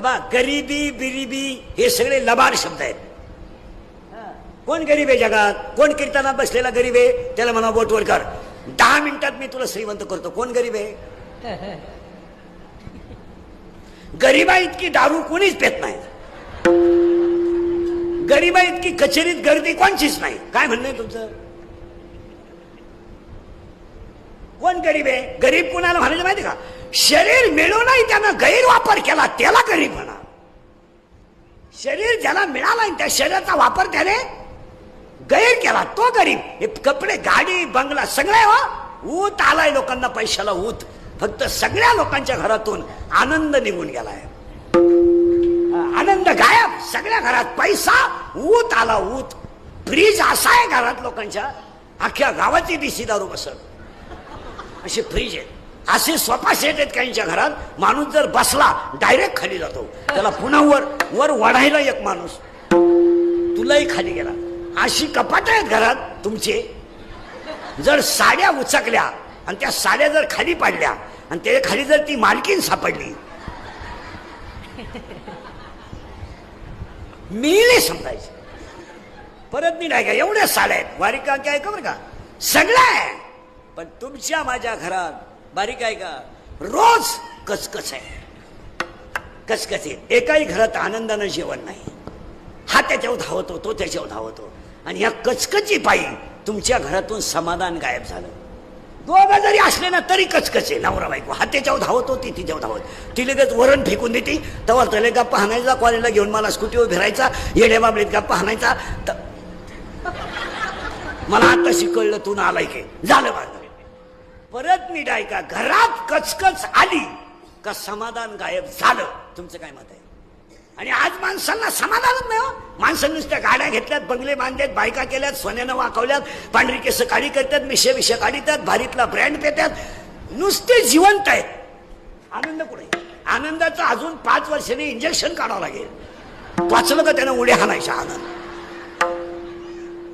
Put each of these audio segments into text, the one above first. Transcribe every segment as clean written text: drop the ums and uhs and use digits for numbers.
हे बा, गरिबी बिरिबी हे सगळे लबाड शब्द आहेत. कोण गरीब आहे जगात? कोण कीर्तनात बसलेला गरीब आहे? त्याला म्हणा बोटवर कर, 10 मिनिटात मी तुला श्रीमंत करतो. कोण गरीब आहे? गरीबा इतकी दारू कोणीच पेत नाही. गरीबा इतकी कचेरीत गर्दी कोणचीच नाही. काय म्हणणं आहे तुमचं? कोण गरीब आहे? गरीब कोणाला म्हणायचं माहिती का? शरीर मिळूनही त्यानं गैरवापर केला त्याला गरीब म्हणा. शरीर ज्याला मिळाला त्या शरीराचा वापर त्याने गैर केला तो गरीब. हे कपडे, गाडी, बंगला सगळे ऊत आलाय लोकांना, पैशाला ऊत. फक्त सगळ्या लोकांच्या घरातून आनंद निघून गेलाय. आनंद गायब. सगळ्या घरात पैसा, ऊत आला, ऊत. फ्रीज असा आहे घरात लोकांच्या, अख्ख्या गावाची दिशी दारू बसत असे फ्रीज आहेत. असे सोफा सेट आहेत काहींच्या घरात. माणूस जर बसला डायरेक्ट खाली जातो. त्याला पुन्हा वर वाढायला एक माणूस, तुलाही खाली गेला. अशी कपाट आहेत घरात तुमचे. जर साड्या उचकल्या आणि त्या साड्या जर खाली पाडल्या आणि त्याच्या खाली जर ती मालकीन सापडली, मिळले समजायचे. परत मी नाही का एवढ्या साड्या आहेत. बारीक का काय का बरं का, सगळं आहे. पण तुमच्या माझ्या घरात बारीक आहे का? रोज कचकच आहे, कचकच आहे. एकाही घरात आनंदानं जेवण नाही. हा त्याच्यावर धावतो, तो त्याच्यावर धावतो. आणि या कचकची पायी तुमच्या घरातून समाधान गायब झालं. दोघं जरी असले ना तरी कचकच आहे. नवरा बायको, हा त्याच्यावर धावतो, ती तिच्यावर धावत. ती लगेच वरण फेकून देते. तेव्हा त्याला गप्पा हाणायचा, कॉलेजला घेऊन मला स्कूटीवर फिरायचा, येड्या बाबडीत गप्पा हाणायचा. मला आता शिकवलं तू ना आलाय की झालं माझं. परत नीट ऐका, घरात कचकच आली का समाधान गायब झालं. तुमचं काय मत आहे? आणि आज माणसांना समाधानच नाही. माणसांनी नुसत्या गाड्या घेतल्यात, बंगले बांधलेत, बायका केल्यात, सोन्यानं वाकवल्यात, पांढरी केस काढी करतात, मिशे विषय काढतात, भारीतला ब्रँड पेतात, नुसते जिवंत आहेत. आनंद कुठे? आनंदाचं अजून 5 वर्षांनी इंजेक्शन काढावं लागेल. वाचलं का त्यानं उड्या हाणायच्या आनंद.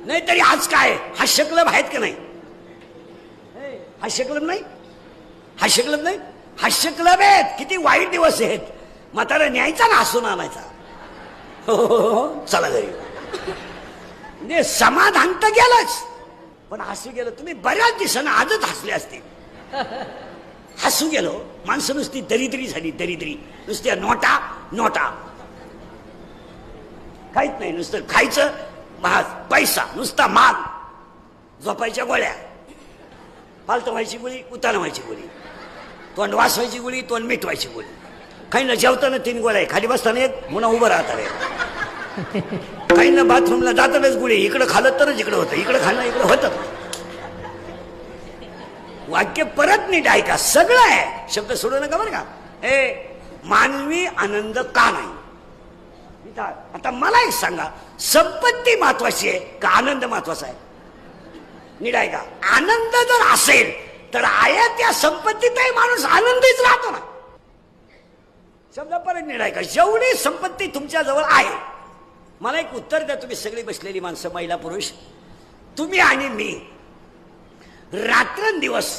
नाहीतरी आज काय हास्य क्लब आहेत का नाही? हास्य क्लब नाही, हास्य क्लब नाही, हास्य क्लब आहेत. किती वाईट दिवस आहेत. म्हातारा न्यायचा ना हसून आणायचा. हो चला घरी. म्हणजे समाधान तर गेलंच, पण हसू गेलं. तुम्ही बऱ्याच दिवसांना आजच हसले असतील. हसू गेलो. माणसं नुसती दरिद्री झाली, दरिद्री. नुसत्या नोटा नोटा, काहीच नाही. नुसतं खायचं, पैसा, नुसता माल, झोपायच्या गोळ्या, पालतं व्हायची गोळी, उताना व्हायची गोळी, तोंड वाचवायची गोळी, तोंड मिटवायची गोळी. काही ना जेवताना 3 गोळ्या, खाली बसताना एक, पुन्हा उभं राहता रे. काही ना बाथरूमला जातानाच गोळी. इकडं खाल्लं तरच इकडं होतं, इकडं खाल्लं इकडं होतं. वाक्य परत नीट ऐका. सगळं आहे, शब्द सोडू नका बरं का. मानवी आनंद का नाही? आता मला एक सांगा, संपत्ती महत्वाची आहे का आनंद महत्वाचा आहे? नीट ऐका. आनंद जर असेल तर आहे त्या संपत्तीतही माणूस आनंदीच राहतो ना. शब्द परत नीट ऐका. जेवढी संपत्ती तुमच्या जवळ आहे, मला एक उत्तर द्या. तुम्ही सगळी बसलेली माणसं, महिला पुरुष, तुम्ही आणि मी, रात्रंदिवस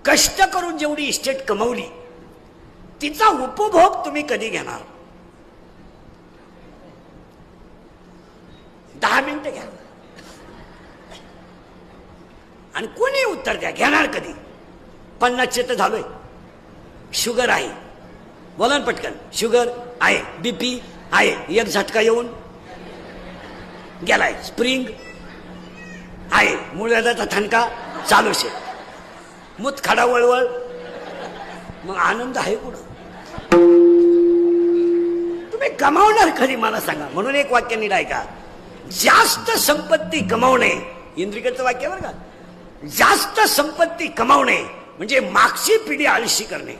कष्ट करून जेवढी इस्टेट कमवली तिचा उपभोग तुम्ही कधी घेणार? 10 मिनिटं घ्या आणि कोणी उत्तर द्या. घेणार कधी? 50 तर झालोय. शुगर आहे, बोला ना पटकन. शुगर आहे, बीपी आहे, एक झटका येऊन गेलाय, स्प्रिंग आहे, मूळव्याधाचा ठणका चालू शे, मुतखडा वळवळ. मग आनंद आहे कुठं? तुम्ही कमावणार कधी मला सांगा. म्हणून एक वाक्य नीट ऐका. जास्त संपत्ती कमावणे, इंद्रिकडचं वाक्य बरं का. जास्त संपत्ती कमावणे म्हणजे मागची पिढी आळशी करणे.